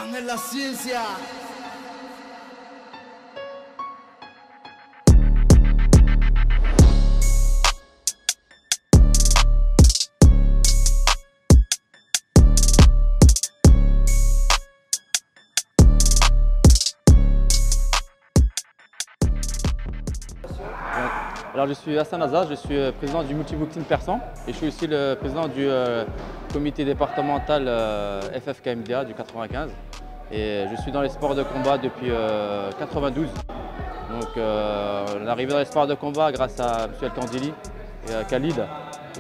Ángel La Ciencia. Alors je suis Hassan Azaz, je suis président du Multiboxing Persan et je suis aussi le président du comité départemental FFKMDA du 95 et je suis dans les sports de combat depuis 92. Donc on est arrivé dans les sports de combat grâce à M. El Kandili et à Khalid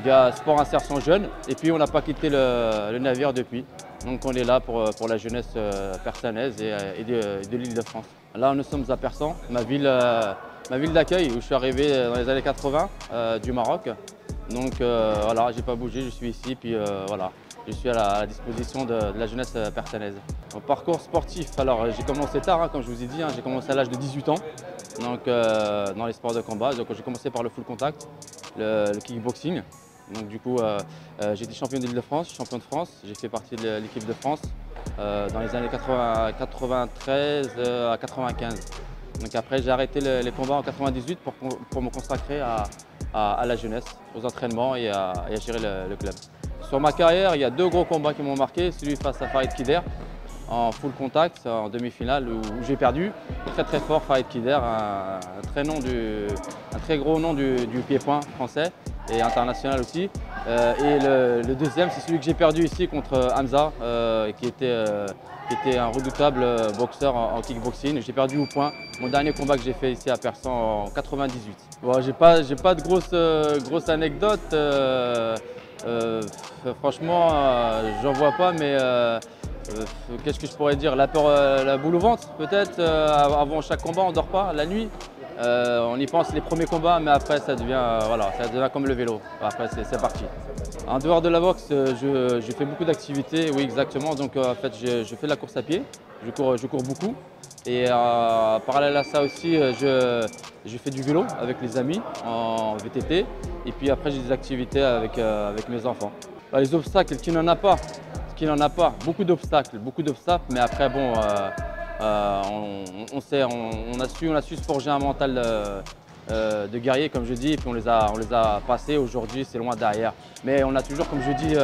via Sport Insertion Jeune et puis on n'a pas quitté le navire depuis. Donc on est là pour la jeunesse persanaise et de l'Île-de-France. Là nous sommes à Persan, ma ville d'accueil où je suis arrivé dans les années 80 du Maroc. Donc voilà, j'ai pas bougé, je suis ici, puis voilà, je suis à la disposition de la jeunesse persanaise. Mon parcours sportif, alors j'ai commencé tard, hein, comme je vous ai dit, hein, j'ai commencé à l'âge de 18 ans, donc dans les sports de combat. Donc j'ai commencé par le full contact, le kickboxing. Donc du coup, j'ai été champion de l'Île-de-France, champion de France, j'ai fait partie de l'équipe de France dans les années 93 à 95. Donc après, j'ai arrêté les combats en 98 pour me consacrer à la jeunesse, aux entraînements et à gérer le club. Sur ma carrière, il y a deux gros combats qui m'ont marqué. Celui face à Farid Kider en full contact, en demi-finale, où j'ai perdu. Très fort, Farid Kider, un très gros nom du pied-point français et international aussi. Et le deuxième, c'est celui que j'ai perdu ici contre Hamza, qui était un redoutable boxeur en kickboxing. J'ai perdu au point. Mon dernier combat que j'ai fait ici à Persan en 98. Bon, j'ai pas de grosses anecdotes. Franchement, j'en vois pas, mais qu'est-ce que je pourrais dire? La peur, la boule au ventre peut-être. Avant chaque combat, on ne dort pas la nuit. On y pense les premiers combats, mais après ça devient, voilà, ça devient comme le vélo. Après c'est parti. En dehors de la boxe, je fais beaucoup d'activités, oui exactement. Donc en fait, je fais de la course à pied, je cours beaucoup. Et parallèle à ça aussi, je fais du vélo avec les amis en VTT. Et puis après, j'ai des activités avec mes enfants. Les obstacles, qui n'en a pas, beaucoup d'obstacles, mais après bon. On a su se forger un mental de guerrier, comme je dis, et puis on les a passés. Aujourd'hui, c'est loin derrière. Mais on a toujours, comme je dis,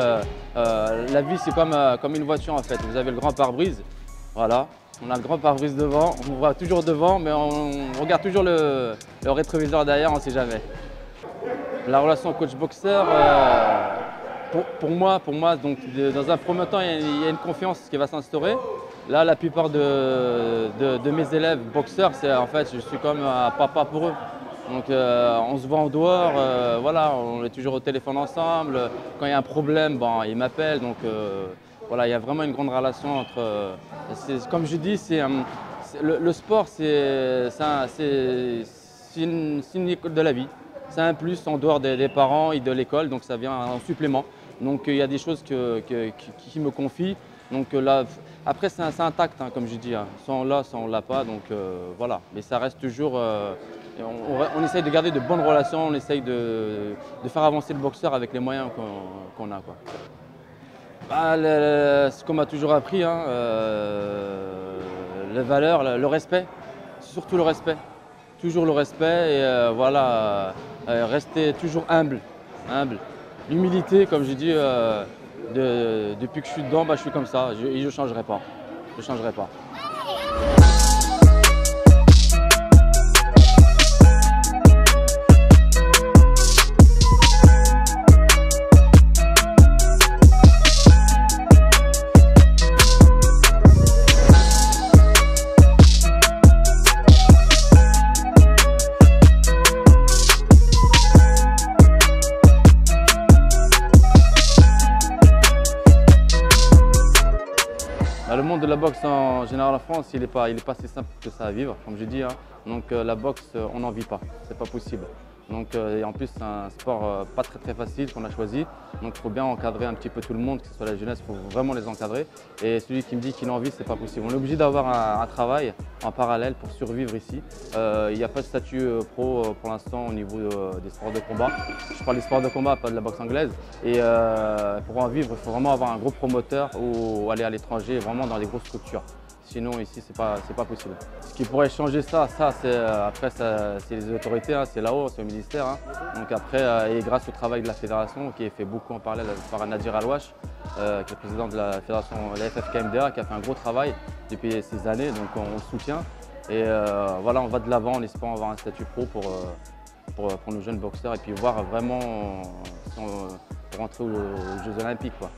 la vie c'est comme une voiture en fait. Vous avez le grand pare-brise, voilà. On a le grand pare-brise devant, on voit toujours devant, mais on regarde toujours le rétroviseur derrière, on ne sait jamais. La relation coach-boxeur, pour moi, donc, dans un premier temps, il y a une confiance qui va s'instaurer. Là, la plupart de mes élèves boxeurs, en fait, je suis comme un papa pour eux. Donc, on se voit en dehors, voilà, on est toujours au téléphone ensemble. Quand il y a un problème, bon, ils m'appellent. Donc, voilà, il y a vraiment une grande relation entre. Comme je dis, le sport, c'est une école de la vie. C'est un plus en dehors des parents et de l'école, donc ça vient en supplément. Donc, il y a des choses qui me confient. Donc là, après c'est intact, hein, comme je dis, hein. Soit on l'a, soit on ne l'a pas, donc voilà. Mais ça reste toujours, on essaye de garder de bonnes relations, on essaye de faire avancer le boxeur avec les moyens qu'on a, quoi. Ce qu'on m'a toujours appris, hein, les valeurs, le respect, surtout le respect. Toujours le respect et voilà, rester toujours humble. L'humilité, comme je dis, depuis que je suis dedans, je suis comme ça et je ne changerai pas. Le monde de la boxe en général en France, il n'est pas si simple que ça à vivre, comme je dis. Hein. Donc la boxe, on n'en vit pas, c'est pas possible. Donc, et en plus, c'est un sport pas très facile qu'on a choisi. Donc il faut bien encadrer un petit peu tout le monde, que ce soit la jeunesse, il faut vraiment les encadrer. Et celui qui me dit qu'il a envie, c'est pas possible. On est obligé d'avoir un travail en parallèle pour survivre ici. Il n'y a pas de statut pro pour l'instant au niveau des sports de combat. Je parle des sports de combat, pas de la boxe anglaise. Et pour en vivre, il faut vraiment avoir un gros promoteur ou aller à l'étranger, vraiment dans les grosses structures. Sinon, ici, c'est pas possible. Ce qui pourrait changer ça, c'est les autorités, hein, c'est là-haut, c'est au ministère. Hein. Donc après, et grâce au travail de la fédération, qui est fait beaucoup en parallèle par Nadir Alouache, qui est le président de la fédération, de la FFK-MDA, qui a fait un gros travail depuis ces années, donc on le soutient. Et voilà, on va de l'avant en espérant avoir un statut pro pour nos jeunes boxeurs et puis voir vraiment pour rentrer aux Jeux Olympiques quoi,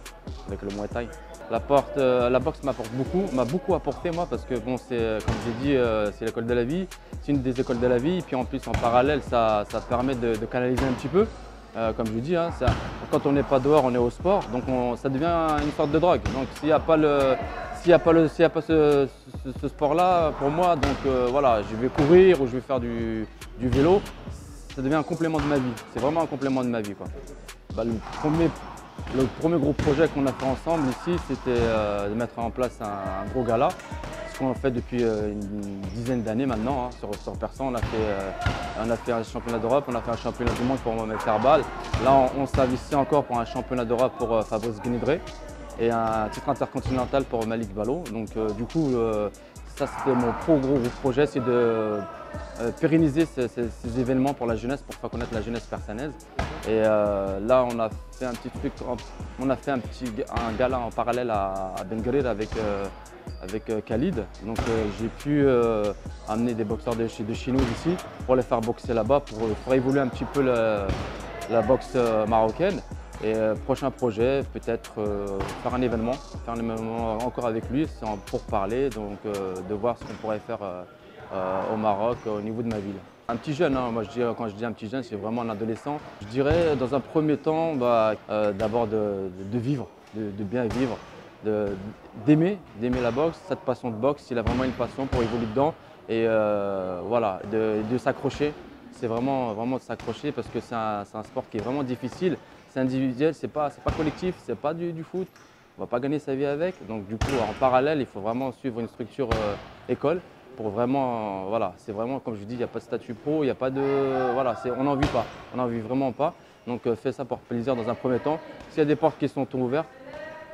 avec le Muay Thai. La boxe m'a beaucoup apporté moi parce que bon, comme j'ai dit, c'est l'école de la vie, c'est une des écoles de la vie. Puis en plus en parallèle, ça permet de canaliser un petit peu. Comme je vous dis, hein, quand on n'est pas dehors, on est au sport, donc ça devient une sorte de drogue. Donc s'il n'y a pas ce sport-là pour moi, donc voilà, je vais courir ou je vais faire du vélo, ça devient un complément de ma vie. C'est vraiment un complément de ma vie, quoi. Bah, le premier gros projet qu'on a fait ensemble ici, c'était de mettre en place un gros gala. Ce qu'on a fait depuis une dizaine d'années maintenant, hein, sur Persan. On a fait un championnat d'Europe, on a fait un championnat du monde pour Mohamed Karbal. Là, on s'investit encore pour un championnat d'Europe pour Fabrice Gnidré et un titre intercontinental pour Malik Balo. Donc du coup, ça c'était mon gros projet, c'est de pérenniser ces événements pour la jeunesse, pour faire connaître la jeunesse persanaise. Et là, on a fait un petit truc, on a fait un gala en parallèle à Ben Guerir avec Khalid. Donc j'ai pu amener des boxeurs de Chinois ici pour les faire boxer là-bas, pour évoluer un petit peu la boxe marocaine. Et prochain projet, peut-être faire un événement encore avec lui, pour parler, donc de voir ce qu'on pourrait faire au Maroc, au niveau de ma ville. Un petit jeune, hein, quand je dis un petit jeune, c'est vraiment un adolescent. Je dirais dans un premier temps, d'abord de vivre, de bien vivre, d'aimer la boxe, cette passion de boxe, s'il a vraiment une passion pour évoluer dedans. Et voilà, de s'accrocher. C'est vraiment de s'accrocher parce que c'est un sport qui est vraiment difficile. C'est individuel, c'est pas collectif, c'est pas du foot. On ne va pas gagner sa vie avec. Donc du coup, en parallèle, il faut vraiment suivre une structure école. Pour vraiment, voilà, c'est vraiment, comme je vous dis, il n'y a pas de statut pro, il n'y a pas de, voilà, on n'en vit pas, on n'en vit vraiment pas. Donc fais ça pour plaisir dans un premier temps. S'il y a des portes qui sont ouvertes,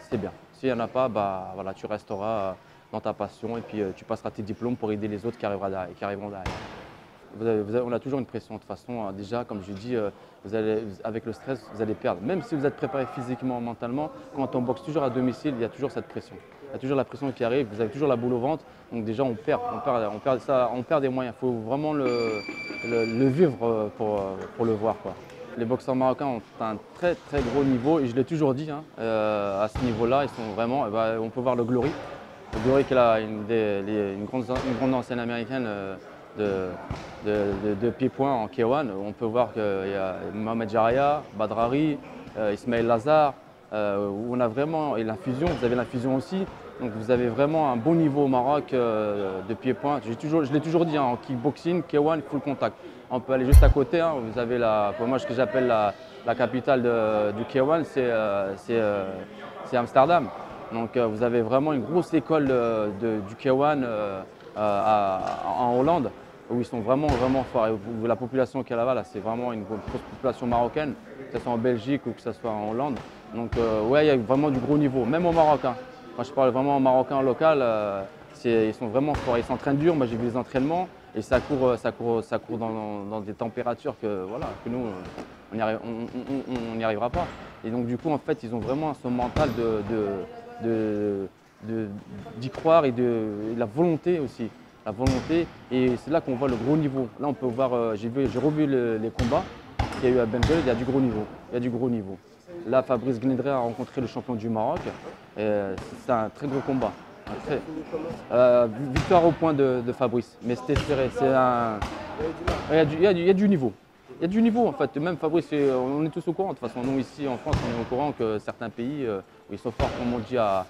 c'est bien. S'il n'y en a pas, voilà, tu resteras dans ta passion et puis tu passeras tes diplômes pour aider les autres qui arriveront derrière. On a toujours une pression de toute façon. Déjà, comme je dis, avec le stress, vous allez perdre. Même si vous êtes préparé physiquement, mentalement, quand on boxe toujours à domicile, il y a toujours cette pression. Il y a toujours la pression qui arrive, vous avez toujours la boule au ventre. Donc déjà, on perd des moyens. Il faut vraiment le vivre pour le voir, quoi. Les boxeurs marocains ont un très gros niveau et je l'ai toujours dit, hein, à ce niveau-là, ils sont vraiment, on peut voir le Glory. Le Glory qui est une grande ancienne américaine de pied-point en K1. On peut voir qu'il y a Mohamed Jaria, Badrari, Ismaël Lazare, où on a vraiment, et l'infusion, vous avez l'infusion aussi. Donc vous avez vraiment un bon niveau au Maroc de pied-point. Je l'ai toujours dit, hein, en kickboxing, K1, full contact. On peut aller juste à côté, hein, vous avez pour moi ce que j'appelle la capitale du K1, c'est Amsterdam. Donc vous avez vraiment une grosse école du K1 en Hollande, où ils sont vraiment forts. Et la population qui est là-bas, c'est vraiment une grosse population marocaine, que ce soit en Belgique ou que ce soit en Hollande. Donc ouais, il y a vraiment du gros niveau, même au Maroc. Hein. Quand je parle vraiment en marocain local, ils sont vraiment forts. Ils s'entraînent dur, moi j'ai vu les entraînements et ça court dans des températures que nous, on n'y arrivera pas. Et donc du coup, en fait, ils ont vraiment ce mental d'y croire et de la volonté aussi. La volonté, et c'est là qu'on voit le gros niveau. Là, on peut voir, j'ai revu les combats qu'il y a eu à Ben Guerir, il y a du gros niveau. Il y a du gros niveau. Là, Fabrice Gnidré a rencontré le champion du Maroc. C'est un très gros combat. Victoire au point de Fabrice, mais c'était serré. Il y a du niveau. Il y a du niveau en fait. Même Fabrice, on est tous au courant. De toute façon, nous ici en France, on est au courant que certains pays où ils sont forts, comme on dit à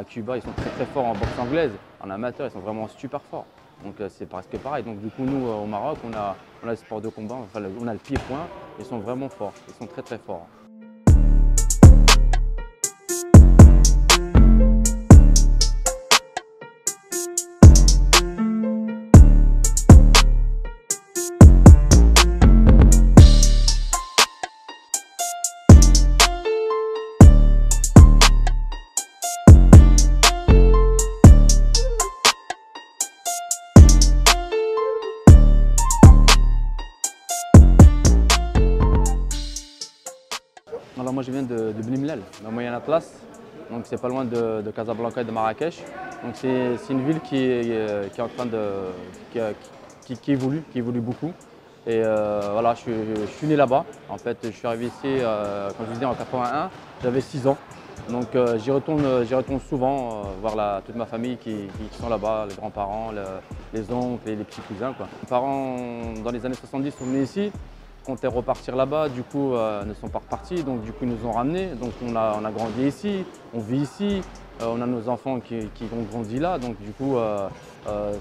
Cuba, ils sont très forts en boxe anglaise. En amateur, ils sont vraiment super forts. Donc c'est presque pareil. Donc du coup, nous, au Maroc, on a le sport de combat, enfin, on a le pied-point. Ils sont vraiment forts, ils sont très très forts. Alors moi je viens de Beni Mellal, dans Moyen Atlas, donc c'est pas loin de Casablanca et de Marrakech. Donc c'est une ville qui est en train qui évolue beaucoup. Et voilà, je suis né là-bas. En fait, je suis arrivé ici, comme je vous disais, en 81. J'avais 6 ans. Donc j'y retourne souvent voir toute ma famille qui sont là-bas, les grands-parents, les oncles et les petits cousins, quoi. Mes parents, dans les années 70, sont venus ici. Comptaient repartir là-bas, du coup ne sont pas repartis, donc du coup ils nous ont ramenés. Donc on a grandi ici, on vit ici, on a nos enfants qui ont grandi là, donc du coup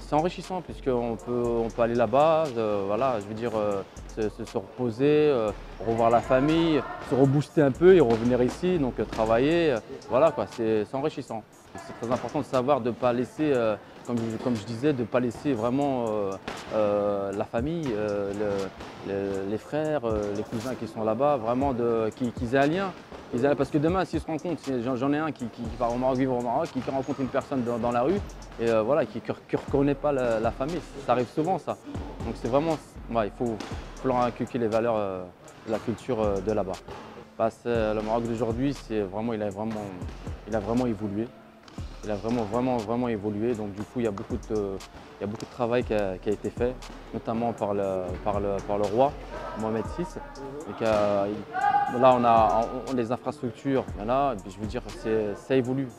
c'est enrichissant puisqu'on peut aller là-bas, voilà, je veux dire se reposer, revoir la famille, se rebooster un peu et revenir ici, donc travailler, voilà quoi, c'est enrichissant. C'est très important de savoir de ne pas laisser, comme je disais, de ne pas laisser vraiment la famille, les frères, les cousins qui sont là-bas, vraiment qu'ils aient un lien. Parce que demain, s'ils se rencontrent, j'en ai un qui va au Maroc, vivre au Maroc, qui rencontre une personne dans la rue et voilà, qui ne reconnaît pas la famille, ça arrive souvent ça. Donc c'est vraiment, ouais, il faut leur inculquer les valeurs de la culture de là-bas. Le Maroc d'aujourd'hui, il a vraiment évolué. Il a vraiment évolué, donc du coup il y a beaucoup de travail qui a été fait, notamment par le roi Mohamed VI. Là on a les infrastructures, voilà, et puis je veux dire ça évolue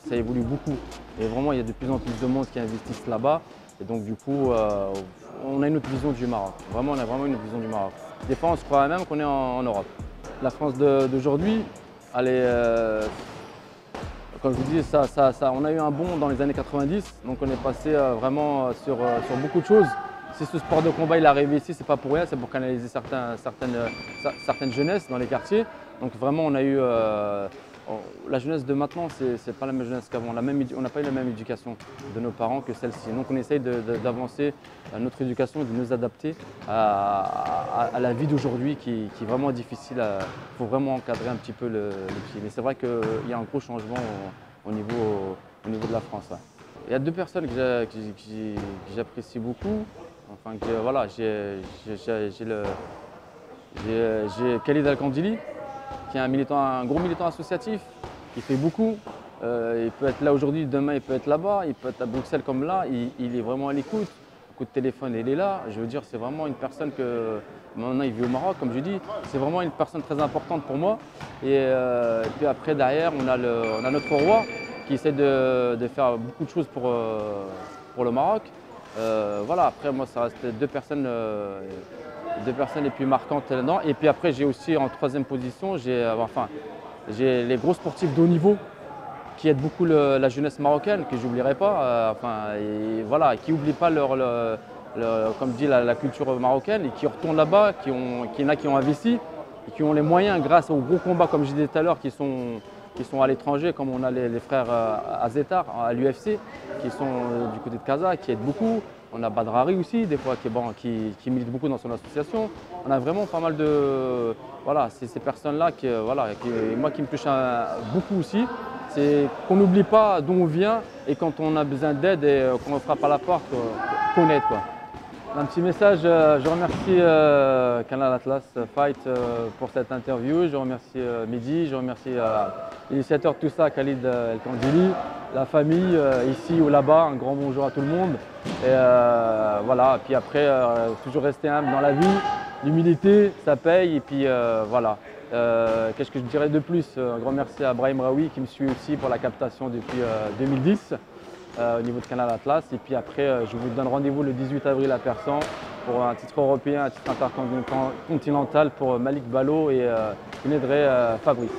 beaucoup. Et vraiment il y a de plus en plus de monde qui investissent là-bas. Et donc du coup on a une autre vision du Maroc. Vraiment, on a vraiment une autre vision du Maroc. Des fois on se croit même qu'on est en Europe. La France d'aujourd'hui, elle est. Comme je vous dis, on a eu un bond dans les années 90, donc on est passé vraiment sur beaucoup de choses. Si ce sport de combat il est arrivé ici, c'est pas pour rien, c'est pour canaliser certaines jeunesses dans les quartiers. Donc vraiment, on a eu la jeunesse de maintenant, c'est pas la même jeunesse qu'avant. On n'a pas eu la même éducation de nos parents que celle-ci. Donc on essaye d'avancer notre éducation, de nous adapter à la vie d'aujourd'hui qui est vraiment difficile. Il faut vraiment encadrer un petit peu le pied. Mais c'est vrai qu'il y a un gros changement au niveau de la France. Ouais. Il y a deux personnes que j'apprécie beaucoup. Enfin, voilà, j'ai Khalid Al-Kandili, qui est un gros militant associatif, qui fait beaucoup. Il peut être là aujourd'hui, demain il peut être là-bas, il peut être à Bruxelles comme là, il est vraiment à l'écoute. Coup de téléphone, il est là. Je veux dire, c'est vraiment une personne que, maintenant il vit au Maroc, comme je dis, c'est vraiment une personne très importante pour moi. Et puis après, derrière, on a notre roi qui essaie de faire beaucoup de choses pour le Maroc. Voilà, après moi ça reste deux personnes les plus marquantes là-dedans. Et puis après j'ai aussi en troisième position, j'ai les gros sportifs de haut niveau qui aident beaucoup la jeunesse marocaine, que j'oublierai pas, et voilà, qui n'oublient pas comme dit la culture marocaine et qui retournent là-bas, qui y en a qui ont investi et qui ont les moyens grâce aux gros combats comme je disais tout à l'heure qui sont à l'étranger, comme on a les frères Azetar à l'UFC, qui sont du côté de Casa, qui aident beaucoup. On a Badrari aussi, des fois, qui milite beaucoup dans son association. On a vraiment pas mal de... Voilà, c'est ces personnes-là qui me touchent beaucoup aussi. C'est qu'on n'oublie pas d'où on vient et quand on a besoin d'aide et qu'on frappe à la porte, qu'on aide, quoi. Un petit message, je remercie Canal Atlas Fight pour cette interview, je remercie Mehdi, je remercie l'initiateur de tout ça, Khalid El-Kandili, la famille ici ou là-bas, un grand bonjour à tout le monde. Et voilà, puis après, toujours rester humble dans la vie, l'humilité, ça paye, et puis voilà. Qu'est-ce que je dirais de plus? Un grand merci à Brahim Raoui qui me suit aussi pour la captation depuis 2010. Au niveau de Canal Atlas. Et puis après, je vous donne rendez-vous le 18 avril à Persan pour un titre européen, un titre intercontinental pour Malik Balo et Nedre Fabrice.